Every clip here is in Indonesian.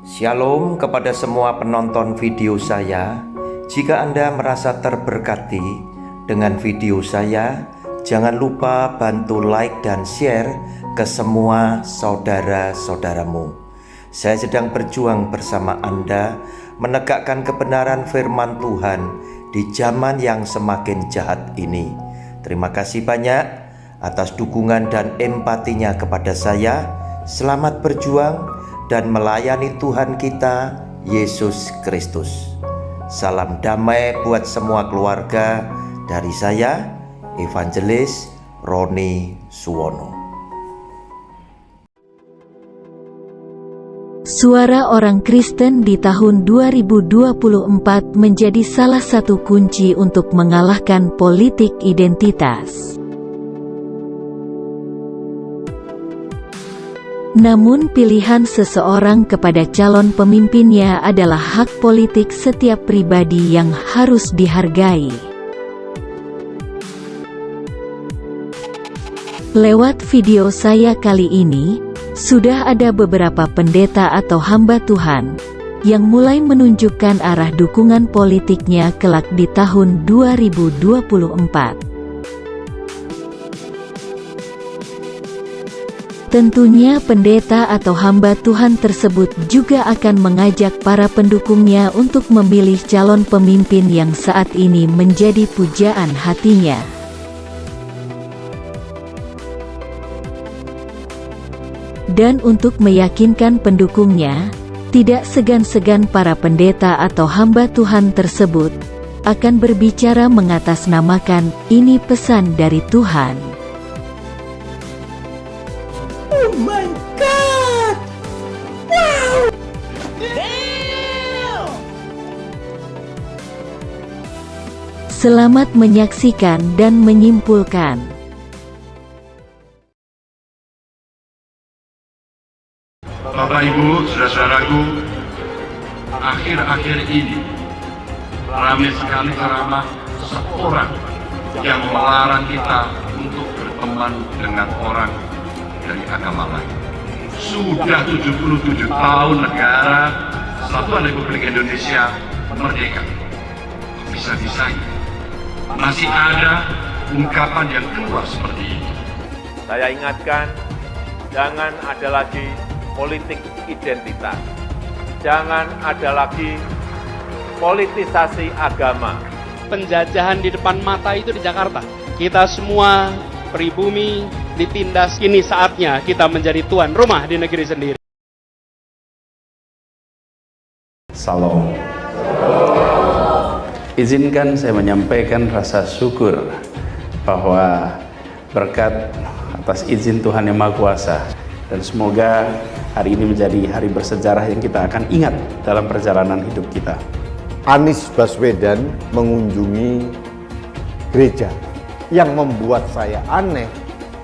Shalom kepada semua penonton video saya. Jika Anda merasa terberkati dengan video saya, jangan lupa bantu like dan share ke semua saudara-saudaramu. Saya sedang berjuang bersama Anda menegakkan kebenaran firman Tuhan di zaman yang semakin jahat ini. Terima kasih banyak atas dukungan dan empatinya kepada saya. Selamat berjuang dan melayani Tuhan kita, Yesus Kristus. Salam damai buat semua keluarga dari saya, Evangelis Roni Suwono. Suara orang Kristen di tahun 2024 menjadi salah satu kunci untuk mengalahkan politik identitas. Namun pilihan seseorang kepada calon pemimpinnya adalah hak politik setiap pribadi yang harus dihargai. Lewat video saya kali ini, sudah ada beberapa pendeta atau hamba Tuhan yang mulai menunjukkan arah dukungan politiknya kelak di tahun 2024. Tentunya pendeta atau hamba Tuhan tersebut juga akan mengajak para pendukungnya untuk memilih calon pemimpin yang saat ini menjadi pujaan hatinya. Dan untuk meyakinkan pendukungnya, tidak segan-segan para pendeta atau hamba Tuhan tersebut akan berbicara mengatasnamakan, "Ini pesan dari Tuhan." Oh my God! Wow! Damn! Selamat menyaksikan dan menyimpulkan. Bapak Ibu, saudara-saudaraku, akhir-akhir ini ramai sekali ceramah seorang yang melarang kita untuk berteman dengan orang dari agama lain. Sudah 77 tahun negara Kesatuan Republik Indonesia merdeka. Bisa-bisanya masih ada ungkapan yang keluar seperti ini. Saya ingatkan, jangan ada lagi politik identitas. Jangan ada lagi politisasi agama. Penjajahan di depan mata itu di Jakarta. Kita semua pribumi ditindas, kini saatnya kita menjadi tuan rumah di negeri sendiri. Salam. Izinkan saya menyampaikan rasa syukur bahwa berkat atas izin Tuhan Yang Maha Kuasa, dan semoga hari ini menjadi hari bersejarah yang kita akan ingat dalam perjalanan hidup kita. Anies Baswedan mengunjungi gereja. Yang membuat saya aneh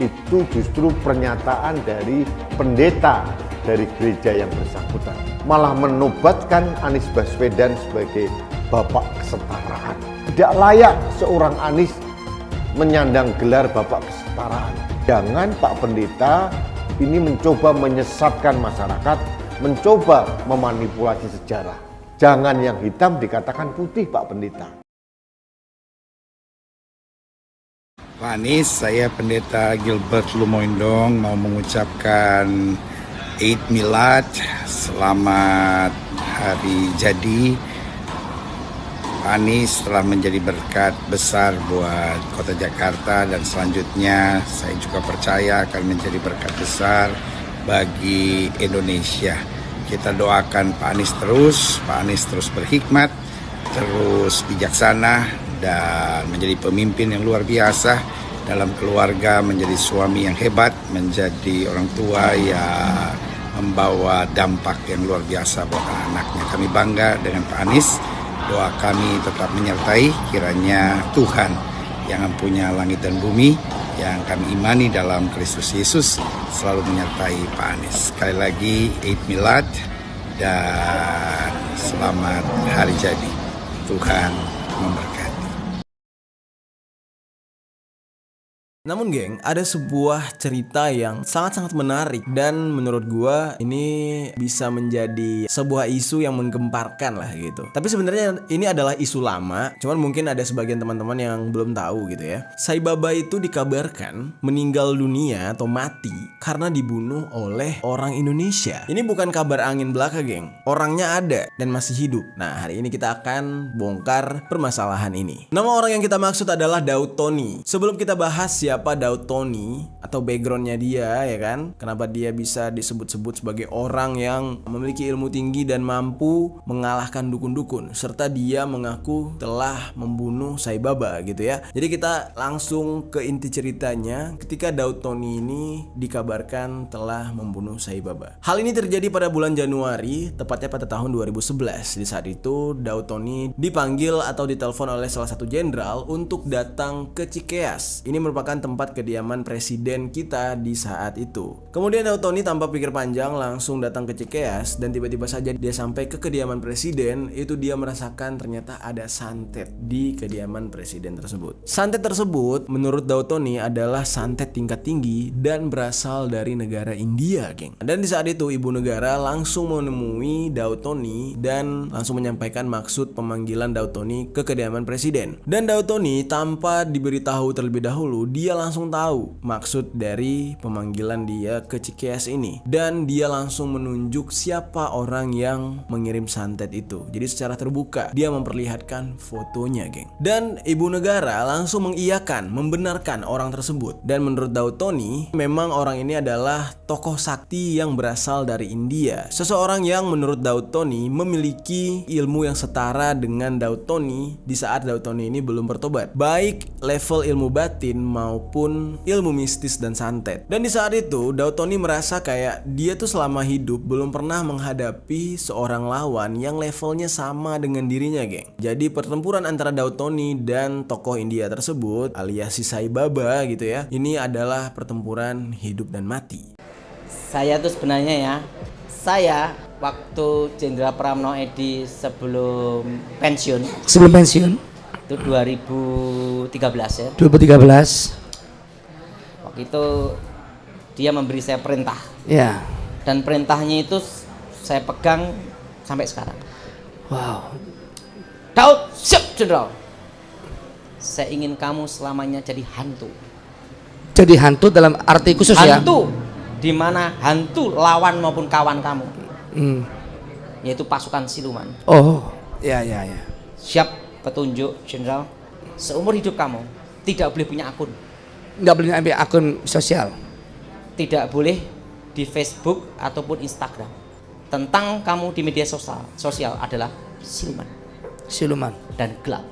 itu justru pernyataan dari pendeta dari gereja yang bersangkutan. Malah menobatkan Anies Baswedan sebagai bapak kesetaraan. Tidak layak seorang Anies menyandang gelar bapak kesetaraan. Jangan Pak Pendeta ini mencoba menyesatkan masyarakat, mencoba memanipulasi sejarah. Jangan yang hitam dikatakan putih, Pak Pendeta. Pak Anies, saya Pendeta Gilbert Lumoindong mau mengucapkan Eid Milad, selamat hari jadi. Pak Anies telah menjadi berkat besar buat Kota Jakarta, dan selanjutnya saya juga percaya akan menjadi berkat besar bagi Indonesia. Kita doakan Pak Anies terus berhikmat, terus bijaksana, dan menjadi pemimpin yang luar biasa dalam keluarga, menjadi suami yang hebat, menjadi orang tua yang membawa dampak yang luar biasa buat anak-anaknya. Kami bangga dengan Pak Anies. Doa kami tetap menyertai, kiranya Tuhan yang mempunyai langit dan bumi, yang kami imani dalam Kristus Yesus, selalu menyertai Pak Anies. Sekali lagi, Eid Milad dan selamat hari jadi. Tuhan memberkati. Namun geng, ada sebuah cerita yang sangat-sangat menarik dan menurut gua ini bisa menjadi sebuah isu yang menggemparkan lah gitu. Tapi sebenarnya ini adalah isu lama, cuman mungkin ada sebagian teman-teman yang belum tahu gitu ya. Sai Baba itu dikabarkan meninggal dunia atau mati karena dibunuh oleh orang Indonesia. Ini bukan kabar angin belaka geng, orangnya ada dan masih hidup. Nah hari ini kita akan bongkar permasalahan ini. Nama orang yang kita maksud adalah Daud Tony. Sebelum kita bahas siapa Daud Tony atau backgroundnya dia ya kan, kenapa dia bisa disebut-sebut sebagai orang yang memiliki ilmu tinggi dan mampu mengalahkan dukun-dukun, serta dia mengaku telah membunuh Sai Baba gitu ya. Jadi kita langsung ke inti ceritanya ketika Daud Tony ini dikabarkan telah membunuh Sai Baba. Hal ini terjadi pada bulan Januari, tepatnya pada tahun 2011. Di saat itu Daud Tony dipanggil atau ditelepon oleh salah satu jenderal untuk datang ke Cikeas. Ini merupakan tempat kediaman presiden kita di saat itu. Kemudian Daud Tony tanpa pikir panjang langsung datang ke Cikeas dan tiba-tiba saja dia sampai ke kediaman presiden. Itu dia merasakan ternyata ada santet di kediaman presiden tersebut. Santet tersebut menurut Daud Tony adalah santet tingkat tinggi dan berasal dari negara India, geng. Dan di saat itu ibu negara langsung menemui Daud Tony dan langsung menyampaikan maksud pemanggilan Daud Tony ke kediaman presiden. Dan Daud Tony tanpa diberitahu terlebih dahulu, dia langsung tahu maksud dari pemanggilan dia ke Cikeas ini. Dan dia langsung menunjuk siapa orang yang mengirim santet itu. Jadi secara terbuka dia memperlihatkan fotonya, geng. Dan ibu negara langsung mengiyakan, membenarkan orang tersebut. Dan menurut Daud Tony, memang orang ini adalah tokoh sakti yang berasal dari India. Seseorang yang menurut Daud Tony memiliki ilmu yang setara dengan Daud Tony di saat Daud Tony ini belum bertobat, baik level ilmu batin maupun ilmu mistis dan santet. Dan di saat itu Daud Tony merasa kayak dia tuh selama hidup belum pernah menghadapi seorang lawan yang levelnya sama dengan dirinya, geng. Jadi pertempuran antara Daud Tony dan tokoh India tersebut alias si Sai Baba gitu ya, ini adalah pertempuran hidup dan mati. Saya tuh sebenarnya ya, saya waktu Jenderal Pramono Edi sebelum pensiun itu 2013 ya. 2013. Waktu itu dia memberi saya perintah. Ya. Dan perintahnya itu saya pegang sampai sekarang. Wow. Daud, siap Jenderal. Saya ingin kamu selamanya jadi hantu. Jadi hantu dalam arti khusus ya. Hantu, di mana hantu lawan maupun kawan kamu. Yaitu pasukan siluman. Oh, ya. Siap petunjuk Jenderal. Seumur hidup kamu tidak boleh punya akun. Nggak boleh ambil akun sosial. Tidak boleh di Facebook ataupun Instagram. Tentang kamu di media sosial adalah siluman dan gelap.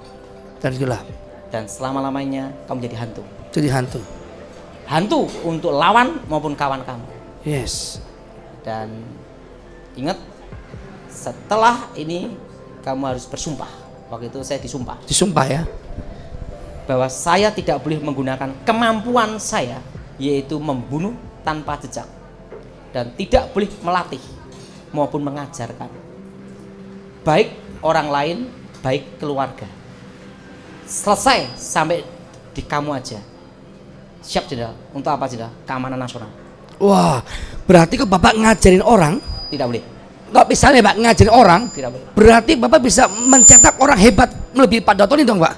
Dan selama-lamanya kamu jadi hantu. Jadi hantu. Hantu untuk lawan maupun kawan kamu. Yes. Dan ingat, setelah ini kamu harus bersumpah. Waktu itu saya disumpah. Disumpah ya. Bahwa saya tidak boleh menggunakan kemampuan saya, yaitu membunuh tanpa jejak. Dan tidak boleh melatih maupun mengajarkan. Baik orang lain, baik keluarga. Selesai sampai di kamu aja. Siap Jenderal. Untuk apa Jenderal? Keamanan nasional. Wah, berarti kalau Bapak ngajarin orang? Tidak boleh. Nggak bisa nih Pak ngajarin orang? Tidak boleh. Berarti Bapak bisa mencetak orang hebat melebihi Pak Daud Tony dong Pak?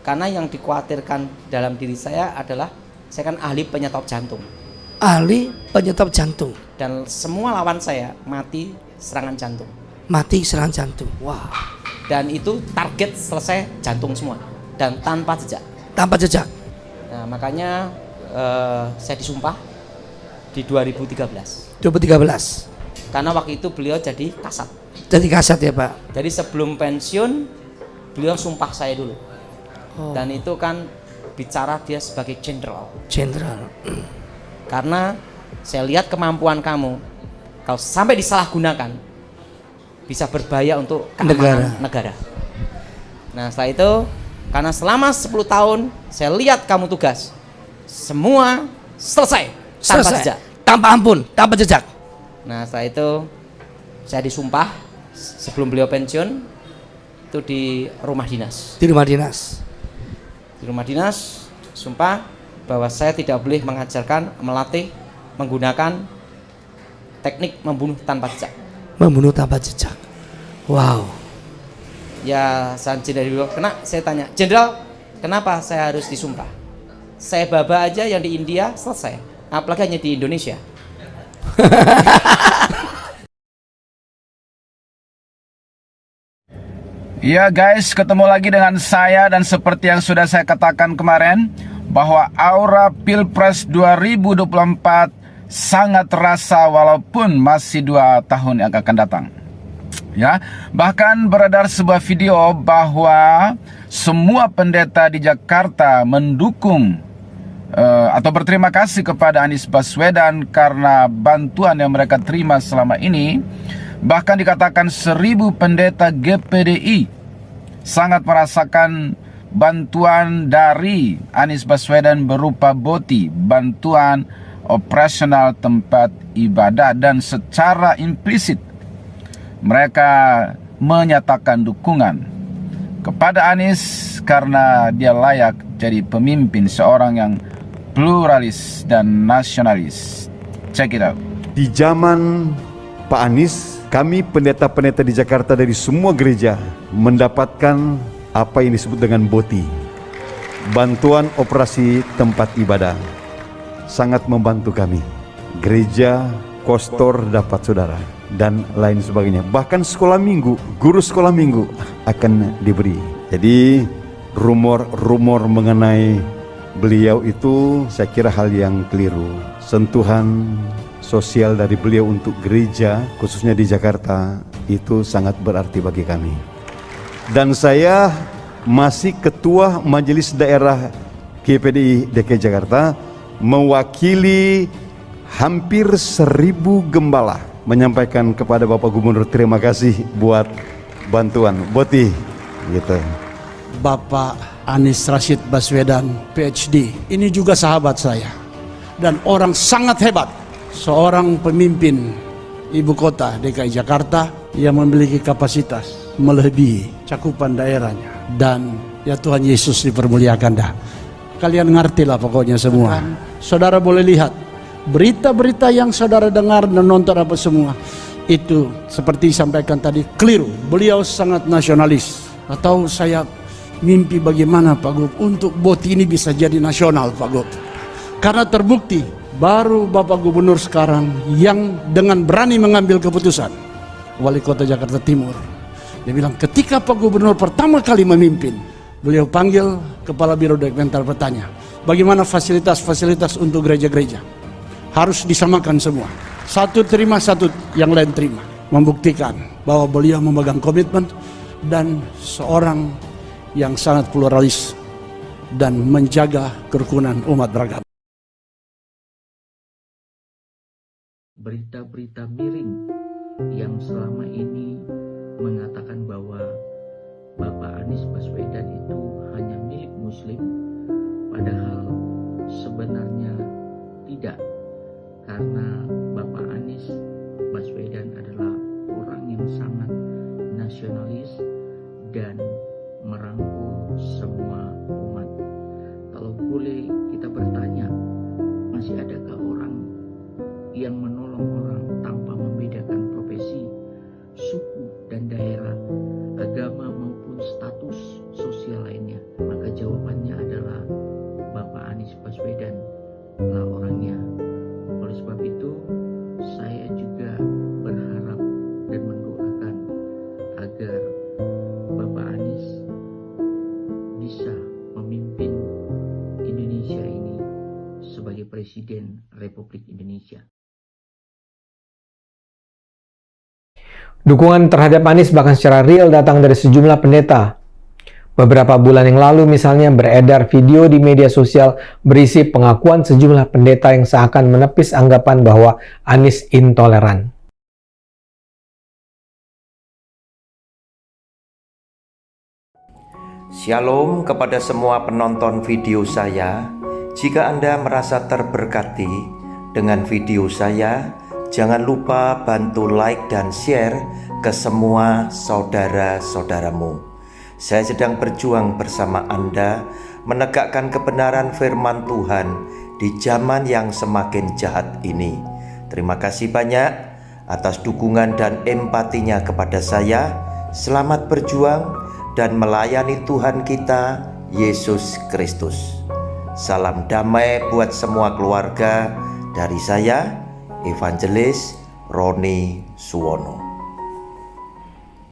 Karena yang dikhawatirkan dalam diri saya adalah saya kan ahli penyetop jantung. Ahli penyetop jantung. Dan semua lawan saya mati serangan jantung. Mati serangan jantung. Wah. Dan itu target selesai jantung semua dan tanpa jejak. Tanpa jejak. Nah, makanya saya disumpah di 2013. 2013. Karena waktu itu beliau jadi kasat. Jadi kasat ya Pak. Jadi sebelum pensiun beliau sumpah saya dulu. Dan itu kan bicara dia sebagai jenderal. Jenderal. Karena saya lihat kemampuan kamu, kalau sampai disalahgunakan bisa berbahaya untuk keamanan negara. Nah setelah itu, karena selama 10 tahun saya lihat kamu tugas, semua selesai. Tanpa jejak. Tanpa ampun, tanpa jejak. Nah setelah itu saya disumpah sebelum beliau pensiun itu di rumah dinas. Di rumah dinas. Di rumah dinas, sumpah bahwa saya tidak boleh mengajarkan, melatih, menggunakan teknik membunuh tanpa jejak. Membunuh tanpa jejak. Wow. Ya, Jenderal Wibowo kena, saya tanya, Jenderal, kenapa saya harus disumpah? Saya baba aja yang di India selesai, apalagi hanya di Indonesia. Ya guys, ketemu lagi dengan saya dan seperti yang sudah saya katakan kemarin bahwa aura Pilpres 2024 sangat terasa walaupun masih 2 tahun yang akan datang. Ya, bahkan beredar sebuah video bahwa semua pendeta di Jakarta mendukung atau berterima kasih kepada Anies Baswedan karena bantuan yang mereka terima selama ini. Bahkan dikatakan 1000 pendeta GPDI sangat merasakan bantuan dari Anies Baswedan berupa BOTI, bantuan operasional tempat ibadah, dan secara implisit mereka menyatakan dukungan kepada Anies karena dia layak jadi pemimpin, seorang yang pluralis dan nasionalis. Check it out. Di zaman Pak Anies, kami pendeta-pendeta di Jakarta dari semua gereja mendapatkan apa yang disebut dengan BOTI, bantuan operasi tempat ibadah. Sangat membantu kami. Gereja, kostor dapat saudara, dan lain sebagainya. Bahkan sekolah minggu, guru sekolah minggu akan diberi. Jadi rumor-rumor mengenai beliau itu saya kira hal yang keliru. Sentuhan sosial dari beliau untuk gereja, khususnya di Jakarta, itu sangat berarti bagi kami. Dan saya masih ketua Majelis Daerah GPDI DKI Jakarta, mewakili hampir 1000 gembala, menyampaikan kepada Bapak Gubernur terima kasih buat bantuan BOTI gitu. Bapak Anies Rashid Baswedan PhD ini juga sahabat saya dan orang sangat hebat. Seorang pemimpin ibu kota DKI Jakarta yang memiliki kapasitas melebihi cakupan daerahnya, dan ya Tuhan Yesus dipermuliakan dah. Kalian ngerti lah pokoknya semua. Saudara boleh lihat berita-berita yang saudara dengar dan nonton apa semua itu seperti disampaikan tadi keliru. Beliau sangat nasionalis. Atau saya mimpi bagaimana Pak Gub untuk BOTI ini bisa jadi nasional Pak Gub, karena terbukti baru Bapak Gubernur sekarang yang dengan berani mengambil keputusan, Wali Kota Jakarta Timur. Dia bilang ketika Pak Gubernur pertama kali memimpin, beliau panggil Kepala Biro Dokumental bertanya, bagaimana fasilitas-fasilitas untuk gereja-gereja? Harus disamakan semua. Satu terima, satu yang lain terima. Membuktikan bahwa beliau memegang komitmen dan seorang yang sangat pluralis dan menjaga kerukunan umat beragama. Berita-berita miring yang selama ini mengatakan bahwa Bapak Anies Baswedan itu hanya milik Muslim, padahal sebenarnya tidak, karena Bapak Anies Baswedan adalah orang yang sangat nasionalis dan merangkul semua umat. Kalau boleh kita bertanya, masih adakah orang yang menolong orang tanpa membedakan profesi, suku dan daerah, agama maupun status sosial lainnya? Maka jawabannya adalah Bapak Anies Baswedan lah orangnya. Oleh sebab itu, saya juga berharap dan mendoakan agar Bapak Anies bisa memimpin Indonesia ini sebagai Presiden Republik Indonesia. Dukungan terhadap Anies bahkan secara real datang dari sejumlah pendeta. Beberapa bulan yang lalu misalnya beredar video di media sosial berisi pengakuan sejumlah pendeta yang seakan menepis anggapan bahwa Anies intoleran. Shalom kepada semua penonton video saya. Jika Anda merasa terberkati dengan video saya, jangan lupa bantu like dan share ke semua saudara-saudaramu. Saya sedang berjuang bersama Anda menegakkan kebenaran firman Tuhan di zaman yang semakin jahat ini. Terima kasih banyak atas dukungan dan empatinya kepada saya. Selamat berjuang dan melayani Tuhan kita, Yesus Kristus. Salam damai buat semua keluarga dari saya, Evangelis Roni Suwono.